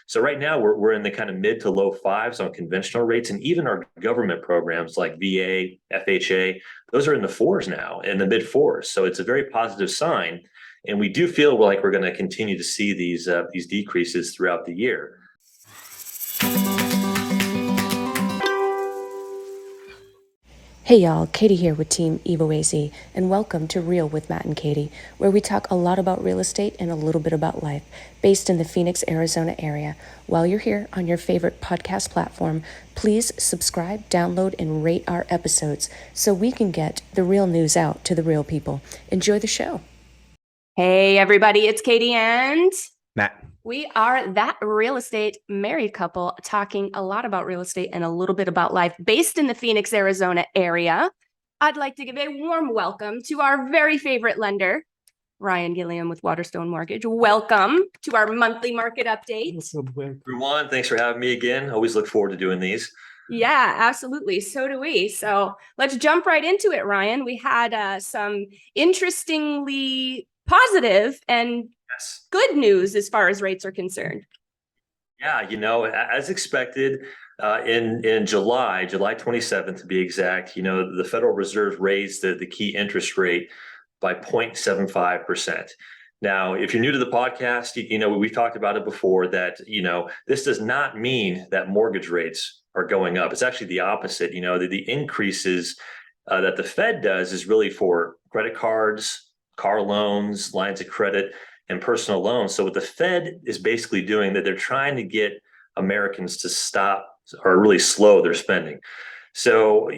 So right now we're in the kind of mid to low fives on conventional rates, and even our government programs like VA, FHA, those are in the fours now, in the mid fours. So it's a very positive sign, and we do feel like we're going to continue to see these decreases throughout the year. Hey y'all, Katie here with Team Evo AZ, and welcome to Real with Matt and Katie, where we talk a lot about real estate and a little bit about life, based in the Phoenix, Arizona area. While you're here on your favorite podcast platform, please subscribe, download, and rate our episodes so we can get the real news out to the real people. Enjoy the show. Hey everybody, it's Katie and Matt. We are that real estate married couple talking a lot about real estate and a little bit about life based in the Phoenix, Arizona area. I'd like to give a warm welcome to our very favorite lender, Ryan Gilliam with Waterstone Mortgage. Welcome to our monthly market update. Everyone, thanks for having me again. Always look forward to doing these. Yeah, absolutely. So do we. So let's jump right into it, Ryan. We had some interestingly positive and good news as far as rates are concerned. Yeah, as expected, in July 27th to be exact, the Federal Reserve raised the key interest rate by 0.75%. Now, if you're new to the podcast, we've talked about it before that, this does not mean that mortgage rates are going up. It's actually the opposite. The increases that the Fed does is really for credit cards, car loans, lines of credit, and personal loans. So what the Fed is basically doing, that they're trying to get Americans to stop or really slow their spending. So,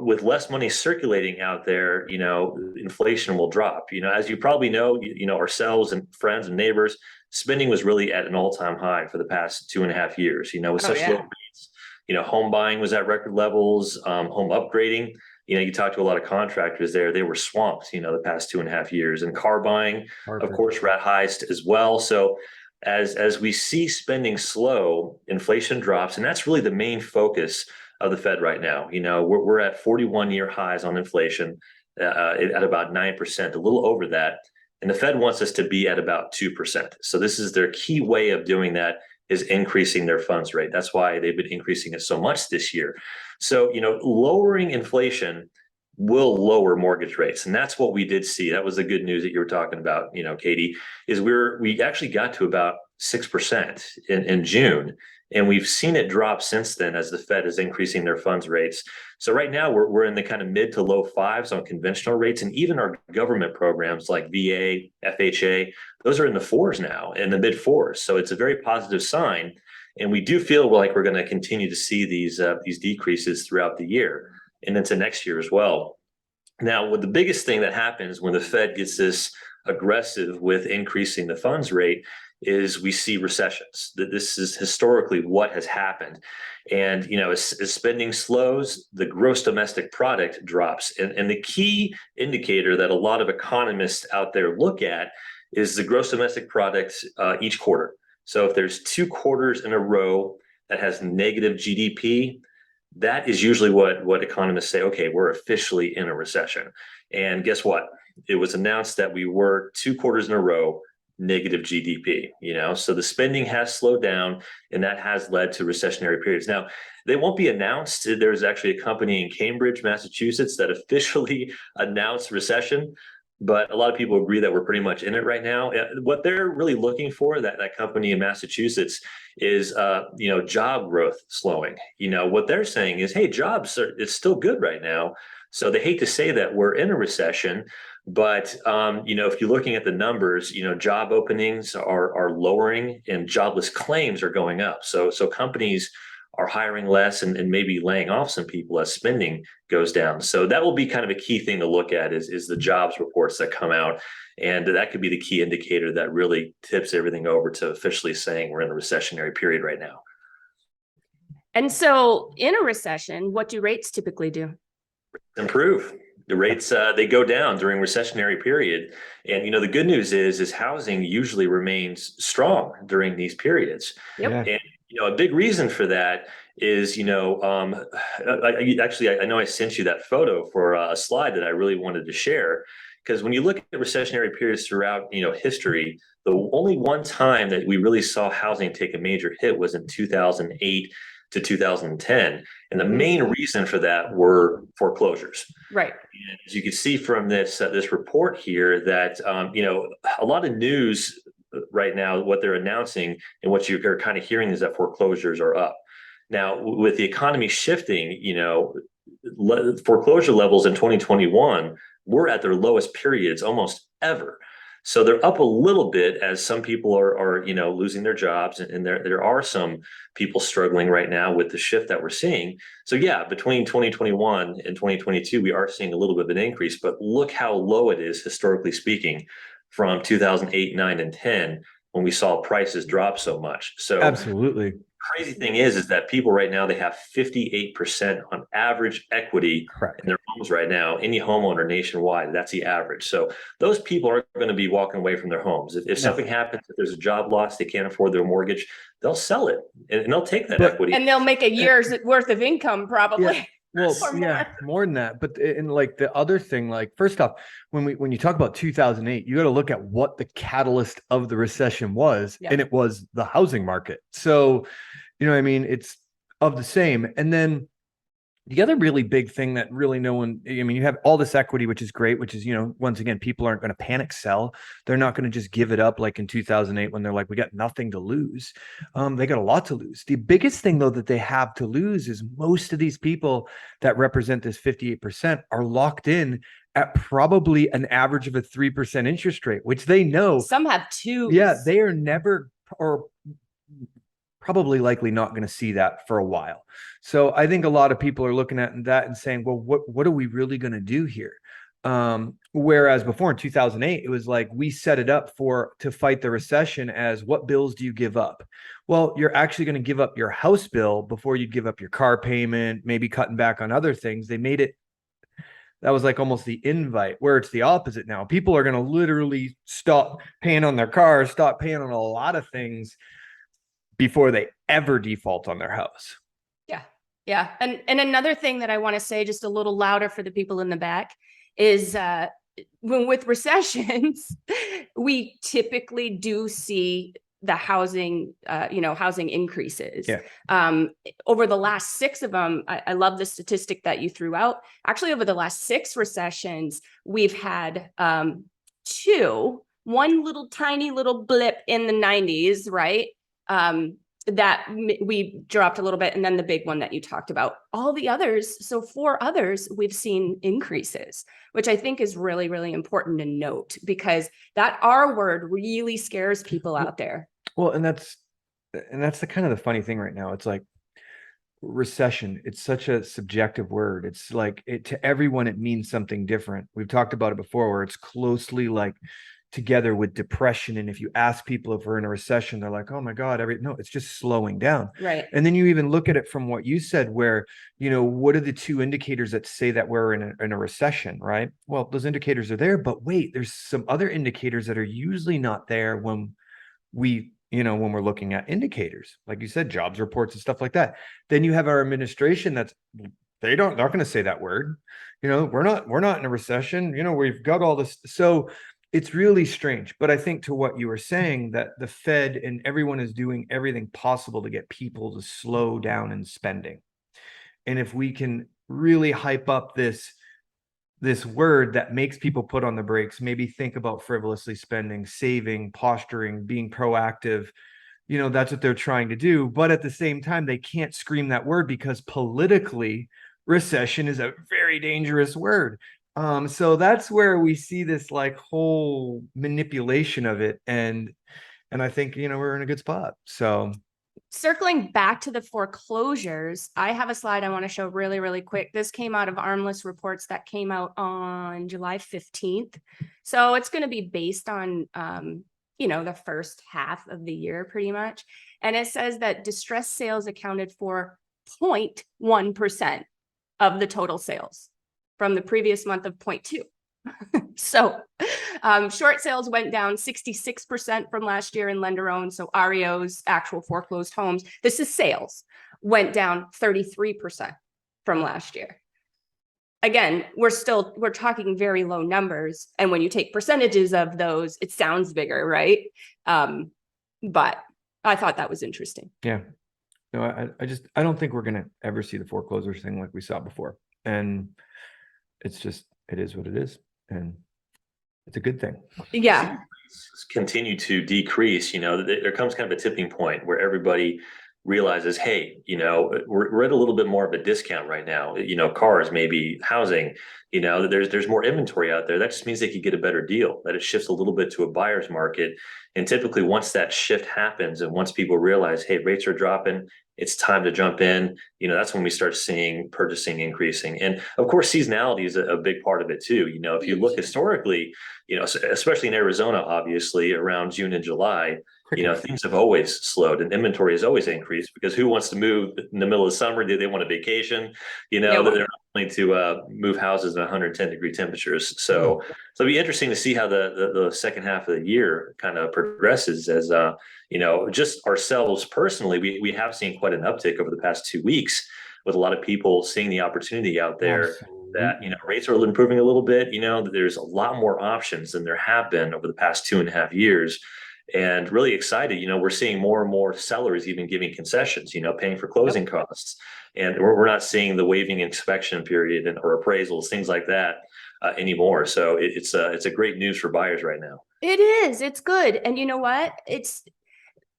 with less money circulating out there, inflation will drop. As you probably know, ourselves and friends and neighbors, spending was really at an all-time high for the past 2.5 years, with such low rates. Home buying was at record levels, home upgrading. You talk to a lot of contractors there, they were swamped, the past 2.5 years, and car buying, of course, were at highest as well. So as we see spending slow, inflation drops, and that's really the main focus of the Fed right now. We're at 41-year highs on inflation at about 9%, a little over that. And the Fed wants us to be at about 2%. So this is their key way of doing that, is increasing their funds rate. That's why they've been increasing it so much this year. So, lowering inflation will lower mortgage rates. And that's what we did see. That was the good news that you were talking about, Katie, is we actually got to about 6% in June. And we've seen it drop since then as the Fed is increasing their funds rates. So right now we're in the kind of mid to low fives on conventional rates, and even our government programs like VA, FHA, those are in the fours now, in the mid fours. So it's a very positive sign. And we do feel like we're going to continue to see these decreases throughout the year and into next year as well. Now, the biggest thing that happens when the Fed gets this aggressive with increasing the funds rate is we see recessions. That this is historically what has happened. And, as spending slows, the gross domestic product drops. And the key indicator that a lot of economists out there look at is the gross domestic product each quarter. So if there's 2 quarters in a row that has negative GDP, that is usually what economists say, okay, we're officially in a recession. And guess what? It was announced that we were 2 quarters in a row negative GDP, so the spending has slowed down, and that has led to recessionary periods. Now, they won't be announced. There's actually a company in Cambridge, Massachusetts that officially announced recession, but a lot of people agree that we're pretty much in it right now. What they're really looking for, that company in Massachusetts, is job growth slowing. What they're saying is, hey, it's still good right now. So they hate to say that we're in a recession, but if you're looking at the numbers, job openings are lowering and jobless claims are going up. So companies are hiring less and maybe laying off some people as spending goes down. So that will be kind of a key thing to look at is the jobs reports that come out. And that could be the key indicator that really tips everything over to officially saying we're in a recessionary period right now. And so in a recession, what do rates typically do? Improve. The rates, they go down during recessionary period. And, the good news is housing usually remains strong during these periods. Yep. And, a big reason for that is, I know I sent you that photo for a slide that I really wanted to share, because when you look at recessionary periods throughout, history, The only one time that we really saw housing take a major hit was in 2008 to 2010. And the main reason for that were foreclosures. Right. And as you can see from this report here, that a lot of news right now, what they're announcing and what you're kind of hearing is that foreclosures are up. Now, with the economy shifting, foreclosure levels in 2021 were at their lowest periods almost ever. So they're up a little bit as some people are losing their jobs, and there are some people struggling right now with the shift that we're seeing. So yeah, between 2021 and 2022, we are seeing a little bit of an increase, but look how low it is historically speaking from 2008, 9, and 10 when we saw prices drop so much. So absolutely. Crazy thing is that people right now, they have 58% on average equity Correct. in their homes right now. Any homeowner nationwide, that's the average. So those people aren't going to be walking away from their homes. If something happens, if there's a job loss, they can't afford their mortgage, they'll sell it and they'll take that equity. And they'll make a year's worth of income probably. Yeah. Well, more than that. But in like the other thing, like first off, when you talk about 2008, you got to look at what the catalyst of the recession was, and it was the housing market. So, it's of the same. And then the other really big thing that really you have all this equity, which is great, which is, once again, people aren't going to panic sell. They're not going to just give it up like in 2008 when they're like, we got nothing to lose. They got a lot to lose. The biggest thing, though, that they have to lose is most of these people that represent this 58% are locked in at probably an average of a 3% interest rate, which they know. Some have two. Yeah, they are never or probably likely not going to see that for a while. So I think a lot of people are looking at that and saying, well, what are we really going to do here? Whereas before in 2008, it was like we set it up to fight the recession as what bills do you give up? Well, you're actually going to give up your house bill before you give up your car payment, maybe cutting back on other things. They made it, that was like almost the invite, where it's the opposite now. People are going to literally stop paying on their cars, stop paying on a lot of things before they ever default on their house. Yeah. And another thing that I want to say just a little louder for the people in the back is when with recessions, we typically do see the housing increases. Over the last 6 of them, I love the statistic that you threw out. Actually, over the last 6 recessions, we've had 2, one little tiny little blip in the 90s, right? That we dropped a little bit, and then the big one that you talked about. All the others, so 4 others, we've seen increases, which I think is really, really important to note, because that R word really scares people out there. Well, and that's the kind of the funny thing right now. It's like recession. It's such a subjective word. It's like to everyone, it means something different. We've talked about it before, where it's closely like together with depression. And if you ask people if we're in a recession, they're like, oh my God, no, it's just slowing down. Right. And then you even look at it from what you said, where, what are the 2 indicators that say that we're in a recession, right? Well, those indicators are there, but wait, there's some other indicators that are usually not there when when we're looking at indicators, like you said, jobs reports and stuff like that. Then you have our administration they're not going to say that word. We're not in a recession. We've got all this. So it's really strange. But I think to what you were saying, that the Fed and everyone is doing everything possible to get people to slow down in spending. And if we can really hype up this word that makes people put on the brakes, maybe think about frivolously spending, saving, posturing, being proactive, that's what they're trying to do. But at the same time, they can't scream that word, because politically, recession is a very dangerous word. So that's where we see this like whole manipulation of it. And I think, we're in a good spot. So circling back to the foreclosures, I have a slide I want to show really, really quick. This came out of Armless Reports that came out on July 15th. So it's going to be based on, the first half of the year pretty much. And it says that distressed sales accounted for 0.1% of the total sales, from the previous month of 0.2. So short sales went down 66% from last year in lender owned. So REOs, actual foreclosed homes, this is sales, went down 33% from last year. again, we're talking very low numbers. And when you take percentages of those, it sounds bigger, right? But I thought that was interesting. Yeah. No, I don't think we're going to ever see the foreclosures thing like we saw before. And it's just, it is what it is. And it's a good thing. Yeah. Continue to decrease, there comes kind of a tipping point where everybody realizes, hey, we're at a little bit more of a discount right now. Cars, maybe housing, there's more inventory out there. That just means they could get a better deal, that it shifts a little bit to a buyer's market. And typically once that shift happens and once people realize, hey, rates are dropping, it's time to jump in, that's when we start seeing purchasing increasing. And of course, seasonality is a big part of it too. If you look historically, especially in Arizona, obviously around June and July, things have always slowed and inventory has always increased because who wants to move in the middle of summer? Do they want a vacation? They're not willing to move houses in 110-degree temperatures. So it'll be interesting to see how the second half of the year kind of progresses as, just ourselves personally, we have seen quite an uptick over the past 2 weeks with a lot of people seeing the opportunity out there. Absolutely. That, rates are improving a little bit, there's a lot more options than there have been over the past 2.5 years. And really excited, we're seeing more and more sellers even giving concessions, paying for closing costs. And we're not seeing the waiving inspection period or appraisals, things like that anymore. So it's a great news for buyers right now. It is. It's good. And you know what?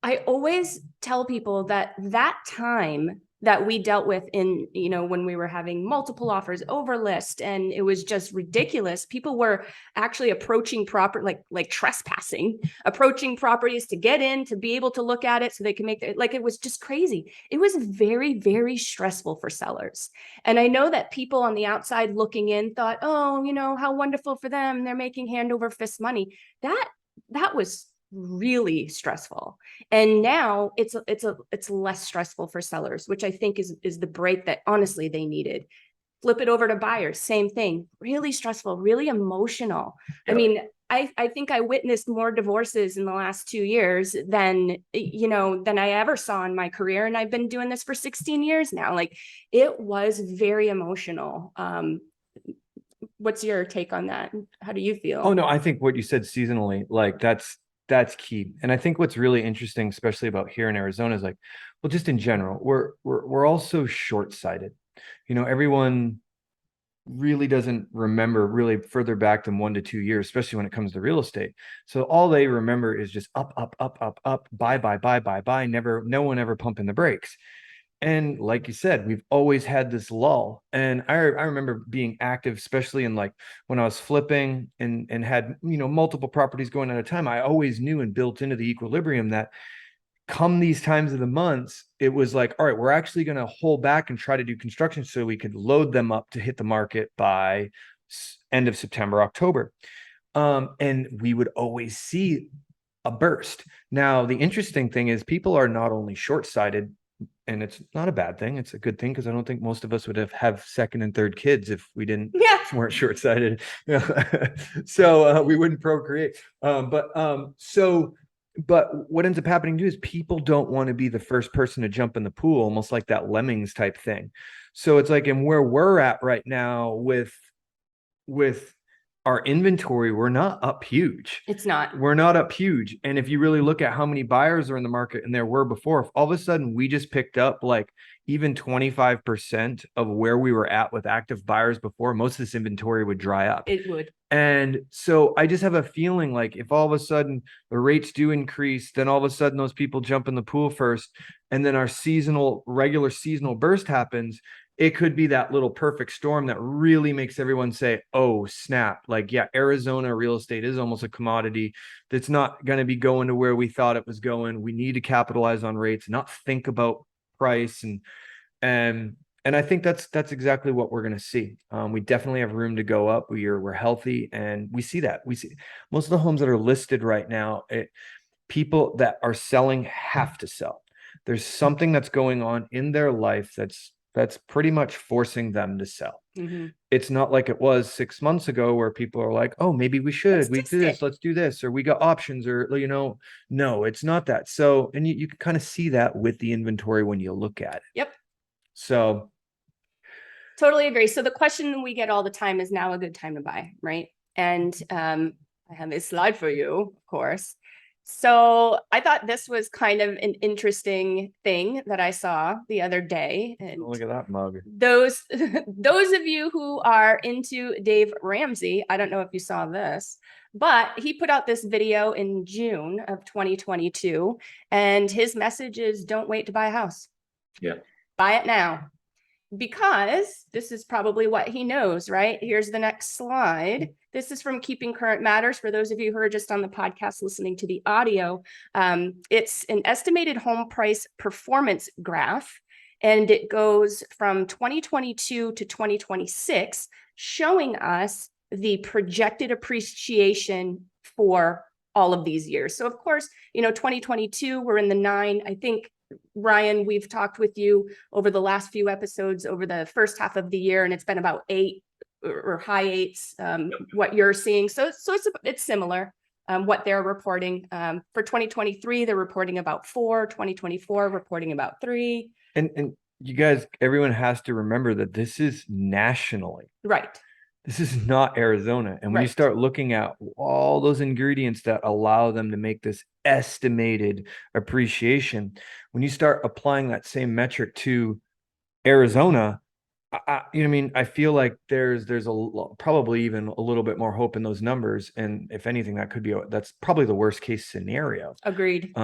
I always tell people that time that we dealt with in, when we were having multiple offers over list and it was just ridiculous. People were actually approaching like trespassing, approaching properties to get in, to be able to look at it so they can make it was just crazy. It was very, very stressful for sellers. And I know that people on the outside looking in thought, oh, how wonderful for them. They're making hand over fist money. That was really stressful. And now it's less stressful for sellers, which I think is the break that honestly they needed. Flip it over to buyers, same thing, really stressful, really emotional. Yeah. I mean, I think I witnessed more divorces in the last 2 years than I ever saw in my career. And I've been doing this for 16 years now. Like, it was very emotional. What's your take on that? How do you feel? Oh, no, I think what you said seasonally, like that's key. And I think what's really interesting, especially about here in Arizona, is like, well, just in general, we're all so short-sighted. Everyone really doesn't remember really further back than 1 to 2 years, especially when it comes to real estate. So all they remember is just up, buy, no one ever pumping the brakes. And like you said, we've always had this lull. And I remember being active, especially in like when I was flipping and had, multiple properties going at a time. I always knew and built into the equilibrium that come these times of the months, it was like, all right, we're actually going to hold back and try to do construction so we could load them up to hit the market by end of September, October. And we would always see a burst. Now, the interesting thing is people are not only short-sighted, and it's not a bad thing. It's a good thing because I don't think most of us would have second and third kids if we weren't short-sighted. So we wouldn't procreate. But what ends up happening too is people don't want to be the first person to jump in the pool, almost like that lemmings type thing. So it's like, and where we're at right now with our inventory, we're not up huge. It's not. We're not up huge. And if you really look at how many buyers are in the market and there were before, if all of a sudden we just picked up like even 25% of where we were at with active buyers before, most of this inventory would dry up. It would. And so I just have a feeling like if all of a sudden the rates do increase, then all of a sudden those people jump in the pool first, and then our regular seasonal burst happens, it could be that little perfect storm that really makes everyone say, oh, snap. Like, yeah, Arizona real estate is almost a commodity that's not going to be going to where we thought it was going. We need to capitalize on rates, not think about price. And I think that's exactly what we're going to see. We definitely have room to go up. We're healthy, and we see that. We see most of the homes that are listed right now, people that are selling have to sell. There's something that's going on in their life that's pretty much forcing them to sell. Mm-hmm. It's not like it was 6 months ago where people are like, oh, maybe we should, let's do this, or we got options, or, no, it's not that. So, and you can kind of see that with the inventory when you look at it. Yep. So Totally agree. So the question we get all the time is now a good time to buy, right? And I have a slide for you, of course. So I thought this was kind of an interesting thing that I saw the other day. And Look at that mug. those those of you who are into Dave Ramsey, I don't know if you saw this, but he put out this video in June of 2022, and his message is don't wait to buy a house. Yeah. Buy it now. Because this is probably what he knows, right? Here's the next slide. This is from Keeping Current Matters. For those of you who are just on the podcast listening to the audio, it's an estimated home price performance graph, and it goes from 2022 to 2026, showing us the projected appreciation for all of these years. So of course, 2022, we're in the 9. I think, Ryan, we've talked with you over the last few episodes over the first half of the year, and it's been about 8 or high 8s, what you're seeing. So it's similar, what they're reporting. For 2023, they're reporting about 4, 2024 reporting about 3. And you guys, everyone has to remember that this is nationally. Right. This is not Arizona. And when you Right. start looking at all those ingredients that allow them to make this estimated appreciation, when you start applying that same metric to Arizona, I feel like there's probably even a little bit more hope in those numbers. And if anything, that's probably the worst case scenario. Agreed.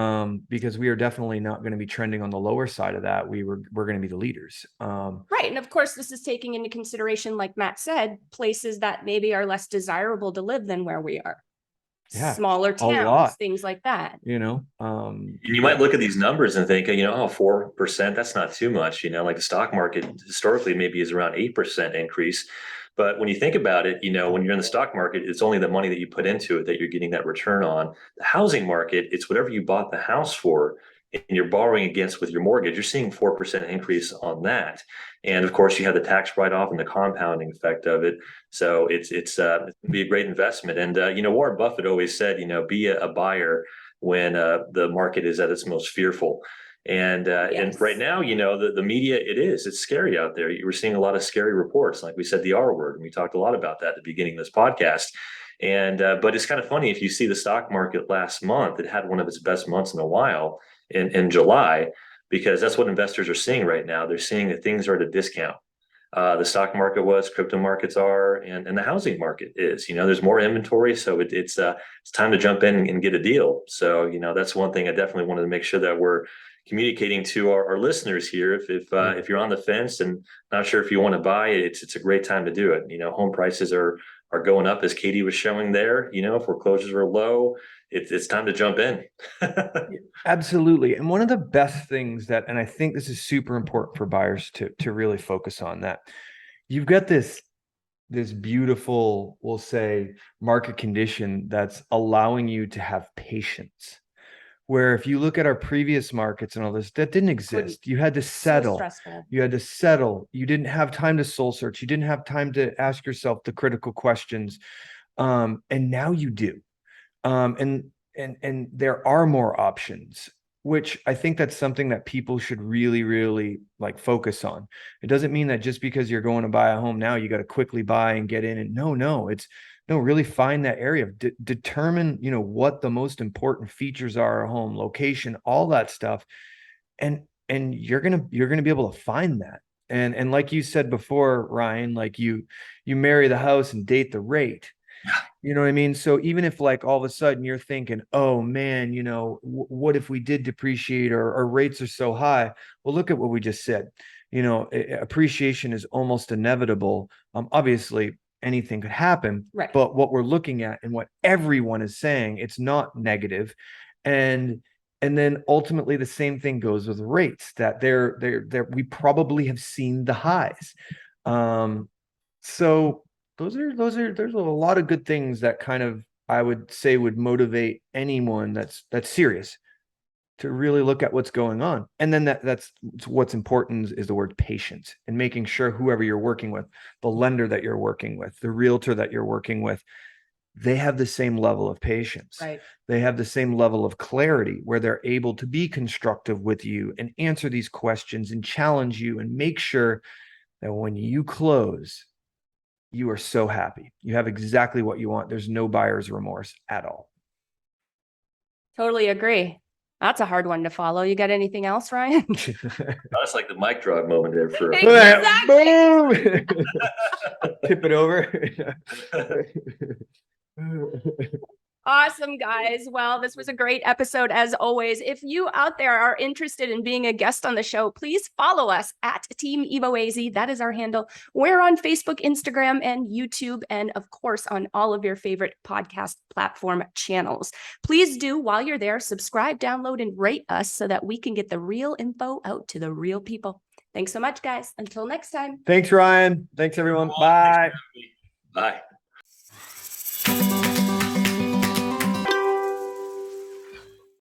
Because we are definitely not going to be trending on the lower side of that. We're going to be the leaders. Right. And of course, this is taking into consideration, like Matt said, places that maybe are less desirable to live than where we are. Yeah, smaller towns, things like that. And you might look at these numbers and think, 4%, that's not too much. Like the stock market historically maybe is around 8% increase. But when you think about it, when you're in the stock market, it's only the money that you put into it that you're getting that return on. The housing market, it's whatever you bought the house for and you're borrowing against with your mortgage, you're seeing 4% increase on that. And of course, you have the tax write-off and the compounding effect of it. So it's be a great investment. And Warren Buffett always said, be a buyer when the market is at its most fearful. And Yes. right now, the media, it's scary out there. You were seeing a lot of scary reports, like we said, the R word, and we talked a lot about that at the beginning of this podcast. And but it's kind of funny, if you see the stock market last month, it had one of its best months in a while in July, because that's what investors are seeing right now. They're seeing that things are at a discount. The stock market was, crypto markets are, and the housing market is. There's more inventory, so it's time to jump in and get a deal. So that's one thing I definitely wanted to make sure that we're communicating to our listeners here. If you're on the fence and not sure if you want to buy, it's a great time to do it. Home prices are going up, as Katie was showing there. Foreclosures are low. It's time to jump in. Absolutely. And one of the best things and I think this is super important for buyers to really focus on, that you've got this beautiful, we'll say, market condition that's allowing you to have patience. Where if you look at our previous markets and all this, that didn't exist. You had to settle. So You had to settle. You didn't have time to soul search. You didn't have time to ask yourself the critical questions. And now you do. And there are more options, which I think that's something that people should really, really focus on. It doesn't mean that just because you're going to buy a home now, you got to quickly buy and get in. And really find that area, determine, what the most important features are, home location, all that stuff. And you're going to be able to find that. And like you said before, Ryan, you marry the house and date the rate. You know what I mean? So even if all of a sudden you're thinking, oh man, what if we did depreciate, or rates are so high? Well, look at what we just said. Appreciation is almost inevitable. Obviously anything could happen, right. But what we're looking at and what everyone is saying, it's not negative. And then ultimately the same thing goes with rates, that we probably have seen the highs. So there's a lot of good things that kind of, I would say, would motivate anyone that's serious to really look at what's going on. And then that's what's important is the word patience, and making sure whoever you're working with, the lender that you're working with, the realtor that you're working with, they have the same level of patience. Right. They have the same level of clarity, where they're able to be constructive with you and answer these questions and challenge you and make sure that when you close, you are so happy. You have exactly what you want. There's no buyer's remorse at all. Totally agree. That's a hard one to follow. You got anything else, Ryan? That's like the mic drop moment there for Exactly. Boom! Tip it over. Awesome, guys. Well, this was a great episode as always. If you out there are interested in being a guest on the show, please follow us at Team Evo AZ. That is our handle. We're on Facebook, Instagram, and YouTube, and of course on all of your favorite podcast platform channels. Please do, while you're there, subscribe, download, and rate us so that we can get the real info out to the real people. Thanks so much, guys. Until next time. Thanks, Ryan. Thanks, everyone. Bye. Bye.